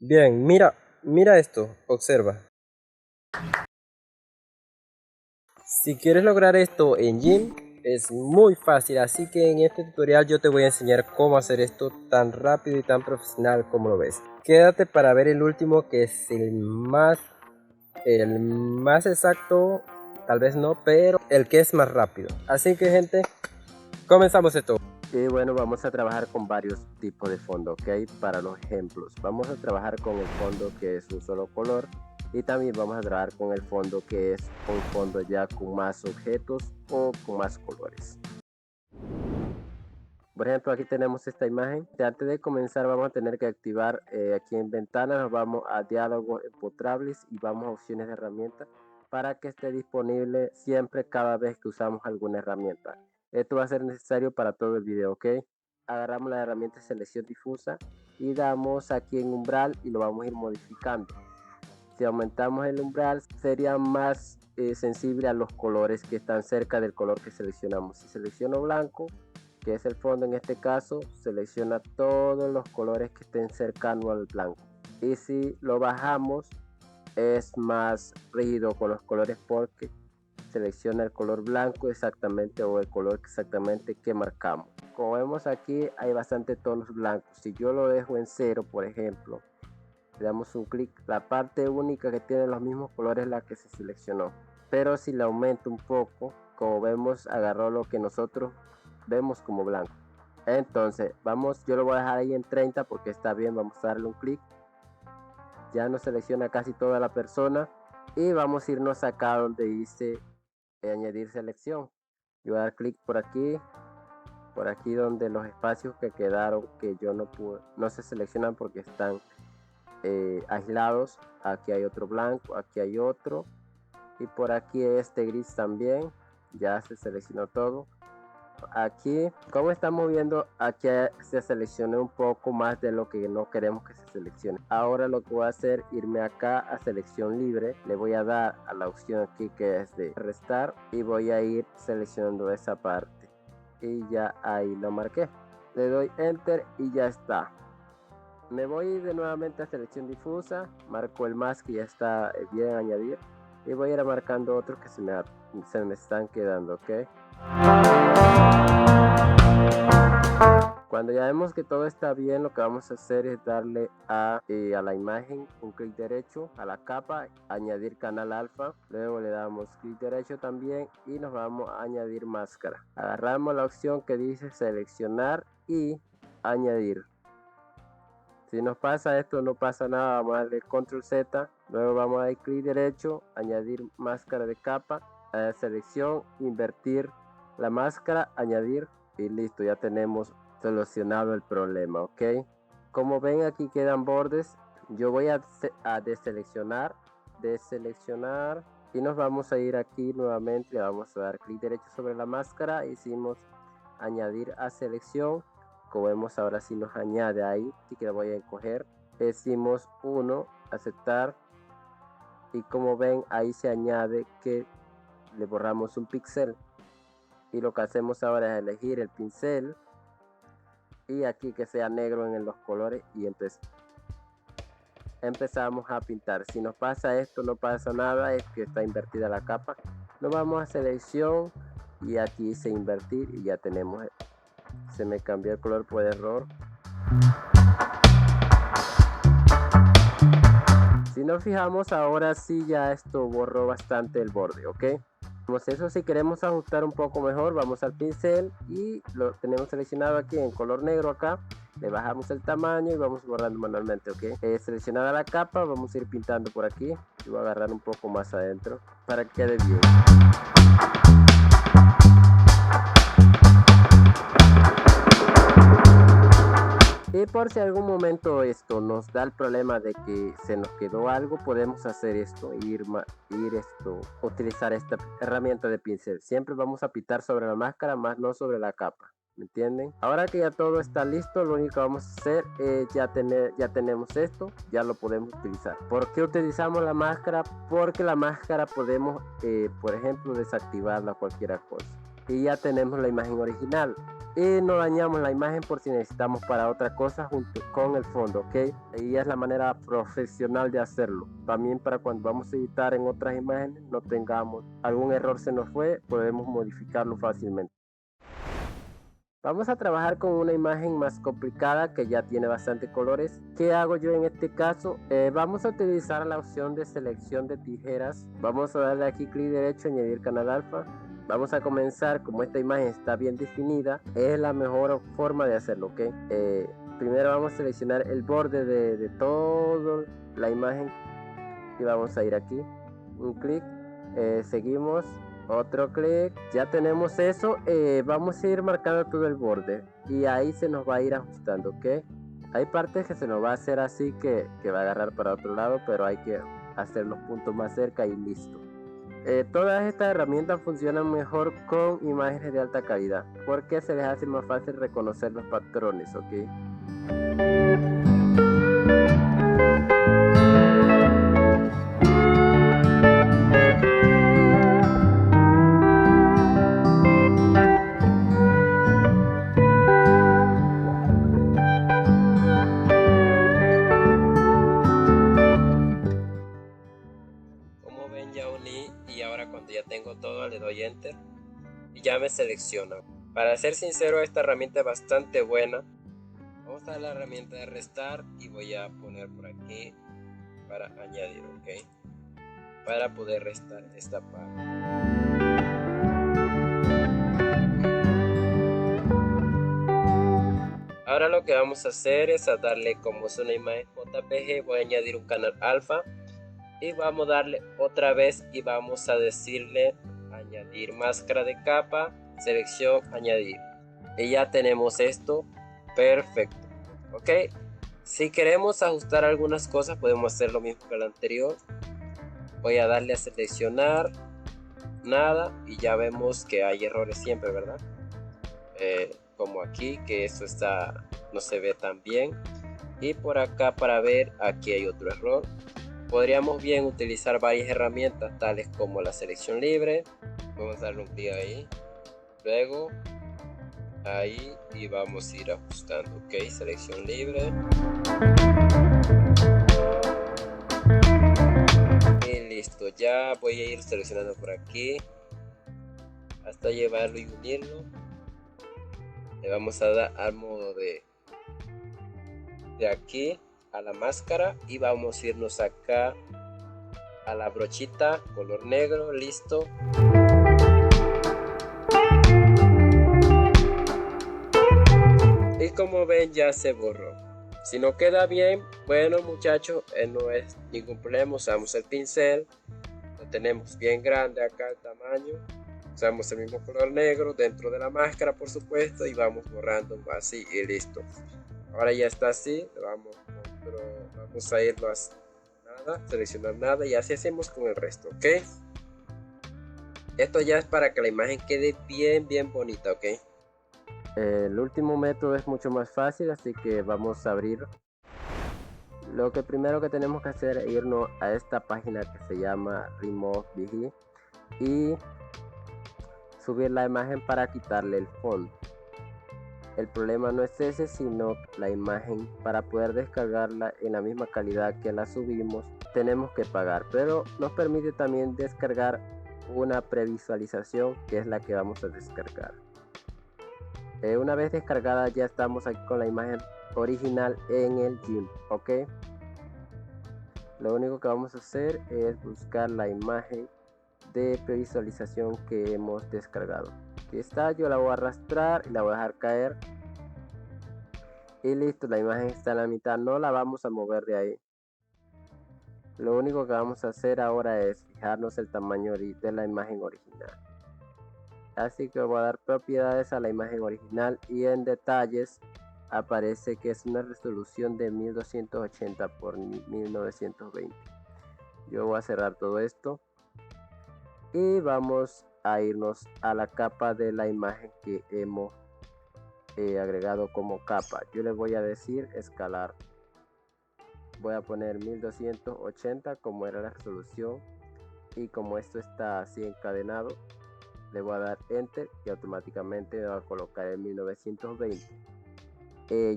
Bien, mira esto, observa. Si quieres lograr esto en Gym, es muy fácil, así que en este tutorial yo te voy a enseñar cómo hacer esto tan rápido y tan profesional como lo ves. Quédate para ver el último, que es el más exacto, tal vez no, pero el que es más rápido. Así que gente, comenzamos esto. Y bueno, vamos a trabajar con varios tipos de fondo, ¿ok? Para los ejemplos, vamos a trabajar con el fondo que es un solo color, y también vamos a trabajar con el fondo que es un fondo ya con más objetos o con más colores. Por ejemplo, aquí tenemos esta imagen. Antes de comenzar vamos a tener que activar aquí en ventanas, nos vamos a diálogos empotrables y vamos a opciones de herramientas para que esté disponible siempre cada vez que usamos alguna herramienta. Esto va a ser necesario para todo el video, ¿ok? Agarramos la herramienta selección difusa y damos aquí en umbral y lo vamos a ir modificando. Si aumentamos el umbral sería más sensible a los colores que están cerca del color que seleccionamos. Si selecciono blanco, que es el fondo en este caso, selecciona todos los colores que estén cercanos al blanco. Y si lo bajamos, es más rígido con los colores porque selecciona el color blanco exactamente o el color exactamente que marcamos. Como vemos aquí hay bastante tonos blancos. Si yo lo dejo en 0, por ejemplo, le damos un clic, la parte única que tiene los mismos colores es la que se seleccionó. Pero si le aumento un poco, como vemos, agarró lo que nosotros vemos como blanco. Entonces yo lo voy a dejar ahí en 30 porque está bien. Vamos a darle un clic, ya nos selecciona casi toda la persona y vamos a irnos acá donde dice añadir selección. Yo voy a dar clic por aquí donde los espacios que quedaron que yo no pude, no se seleccionan porque están aislados. Aquí hay otro blanco, aquí hay otro, y por aquí este gris también. Ya se seleccionó todo. Aquí, como estamos viendo, aquí se seleccionó un poco más de lo que no queremos que se seleccione. Ahora lo que voy a hacer, irme acá a selección libre, le voy a dar a la opción aquí que es de restar y voy a ir seleccionando esa parte y ya ahí lo marqué. Le doy enter y ya está. Me voy de nuevamente a selección difusa, marco el más que ya está bien añadir y voy a ir marcando otros que se me están quedando, ¿ok? Cuando ya vemos que todo está bien, lo que vamos a hacer es darle a la imagen un clic derecho, a la capa, añadir canal alfa, luego le damos clic derecho también y nos vamos a añadir máscara. Agarramos la opción que dice seleccionar y añadir. Si nos pasa esto, no pasa nada, vamos a darle control Z, luego vamos a dar clic derecho, añadir máscara de capa, selección, invertir la máscara, añadir y listo, ya tenemos solucionado el problema, ¿ok? Como ven, aquí quedan bordes. Yo voy a deseleccionar y nos vamos a ir aquí nuevamente, le vamos a dar clic derecho sobre la máscara, hicimos añadir a selección. Como vemos, ahora sí nos añade ahí, así que la voy a encoger, decimos 1, aceptar, y como ven ahí se añade que le borramos un píxel, y lo que hacemos ahora es elegir el pincel y aquí que sea negro en los colores y empezamos a pintar. Si nos pasa esto, no pasa nada, es que está invertida la capa. Nos vamos a selección y aquí dice invertir y ya tenemos, se me cambió el color por error. Si nos fijamos, ahora sí ya esto borró bastante el borde, ¿ok? Eso, si queremos ajustar un poco mejor, vamos al pincel y lo tenemos seleccionado aquí en color negro acá. Le bajamos el tamaño y vamos borrando manualmente, ¿ok? Seleccionada la capa, vamos a ir pintando por aquí. Y voy a agarrar un poco más adentro para que quede bien. Y por si algún momento esto nos da el problema de que se nos quedó algo, podemos hacer esto, utilizar esta herramienta de pincel. Siempre vamos a pintar sobre la máscara, más no sobre la capa. ¿Me entienden? Ahora que ya todo está listo, lo único que vamos a hacer es ya tenemos esto, ya lo podemos utilizar. ¿Por qué utilizamos la máscara? Porque la máscara podemos, por ejemplo, desactivarla, cualquier cosa. Y ya tenemos la imagen original. y no dañamos la imagen por si necesitamos para otra cosa junto con el fondo, ok. Y es la manera profesional de hacerlo. También para cuando vamos a editar en otras imágenes no tengamos algún error, se nos fue, podemos modificarlo fácilmente. Vamos a trabajar con una imagen más complicada que ya tiene bastante colores. ¿Qué hago yo en este caso? Vamos a utilizar la opción de selección de tijeras. Vamos a darle aquí clic derecho, añadir canal alfa. Vamos a comenzar, como esta imagen está bien definida, es la mejor forma de hacerlo, ¿ok? Primero vamos a seleccionar el borde de toda la imagen y vamos a ir aquí, un clic, seguimos, otro clic, ya tenemos eso. Vamos a ir marcando todo el borde y ahí se nos va a ir ajustando, ¿ok? Hay partes que se nos va a hacer así que va a agarrar para otro lado, pero hay que hacer los puntos más cerca y listo. Todas estas herramientas funcionan mejor con imágenes de alta calidad porque se les hace más fácil reconocer los patrones, ¿ok? Como ven, ya uní y ahora cuando ya tengo todo le doy enter y ya me selecciona. Para ser sincero, esta herramienta es bastante buena. Vamos a la herramienta de restar y voy a poner por aquí para añadir, ok, para poder restar esta parte. Ahora lo que vamos a hacer es a darle, como es una imagen JPG, voy a añadir un canal alfa y vamos a darle otra vez y vamos a decirle añadir máscara de capa, selección, añadir, y ya tenemos esto perfecto, ok. Si queremos ajustar algunas cosas podemos hacer lo mismo que el anterior. Voy a darle a seleccionar, nada, y ya vemos que hay errores siempre, ¿verdad? Como aquí, que esto no se ve tan bien, y por acá para ver, aquí hay otro error. Podríamos bien utilizar varias herramientas tales como la selección libre. Vamos a darle un clic ahí, luego ahí, y vamos a ir ajustando, ok, selección libre y listo. Ya voy a ir seleccionando por aquí hasta llevarlo y unirlo. Le vamos a dar al modo de aquí a la máscara y vamos a irnos acá a la brochita color negro, listo. Y como ven, ya se borró. Si no queda bien, bueno muchachos, no es ningún problema. Usamos el pincel, lo tenemos bien grande acá el tamaño, usamos el mismo color negro dentro de la máscara por supuesto y vamos borrando así y listo. Ahora ya está así, vamos a irlo a nada, seleccionar nada y así hacemos con el resto, ok. Esto ya es para que la imagen quede bien bonita, ok. El último método es mucho más fácil, así que vamos a abrir. Lo que primero que tenemos que hacer es irnos a esta página que se llama Remove VG y subir la imagen para quitarle el fondo. El problema no es ese, sino la imagen. Para poder descargarla en la misma calidad que la subimos tenemos que pagar, pero nos permite también descargar una previsualización, que es la que vamos a descargar. Una vez descargada ya estamos aquí con la imagen original en el GIMP, ok. Lo único que vamos a hacer es buscar la imagen de previsualización que hemos descargado. Aquí está, yo la voy a arrastrar y la voy a dejar caer y listo, la imagen está en la mitad, no la vamos a mover de ahí. Lo único que vamos a hacer ahora es fijarnos el tamaño de la imagen original. Así que voy a dar propiedades a la imagen original y en detalles aparece que es una resolución de 1280 por 1920. Yo voy a cerrar todo esto y vamos a irnos a la capa de la imagen que hemos agregado como capa. Yo le voy a decir escalar. Voy a poner 1280 como era la resolución y como esto está así encadenado, le voy a dar enter y automáticamente me va a colocar en 1920.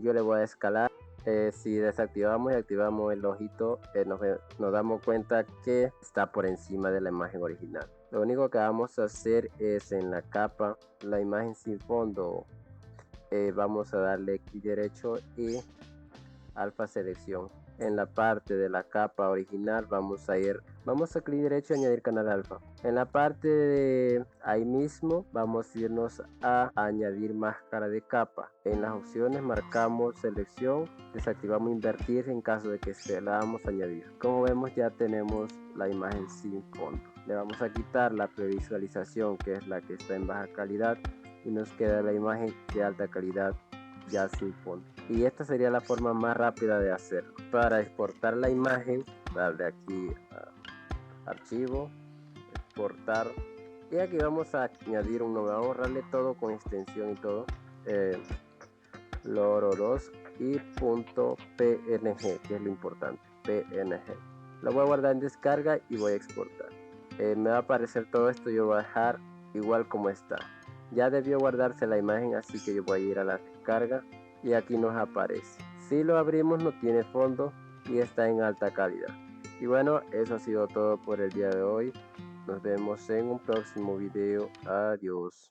Yo le voy a escalar. Si desactivamos y activamos el ojito, nos damos cuenta que está por encima de la imagen original. Lo único que vamos a hacer es en la capa, la imagen sin fondo, vamos a darle clic derecho y alfa selección. En la parte de la capa original vamos a clic derecho y añadir canal alfa. En la parte de ahí mismo vamos a irnos a añadir máscara de capa. En las opciones marcamos selección, desactivamos invertir en caso de que se la vamos a añadir. Como vemos, ya tenemos la imagen sin fondo. Le vamos a quitar la previsualización, que es la que está en baja calidad, y nos queda la imagen de alta calidad ya sin fondo. Y esta sería la forma más rápida de hacerlo. Para exportar la imagen, darle aquí a archivo, exportar, y aquí vamos a añadir un nombre. Vamos a borrarle todo con extensión y todo, loro 2 y .png, que es lo importante, png. Lo voy a guardar en descarga y voy a exportar. Me va a aparecer todo esto, yo voy a dejar igual como está. Ya debió guardarse la imagen, así que yo voy a ir a la descarga y aquí nos aparece. Si lo abrimos no tiene fondo y está en alta calidad. Y bueno, eso ha sido todo por el día de hoy. Nos vemos en un próximo video. Adiós.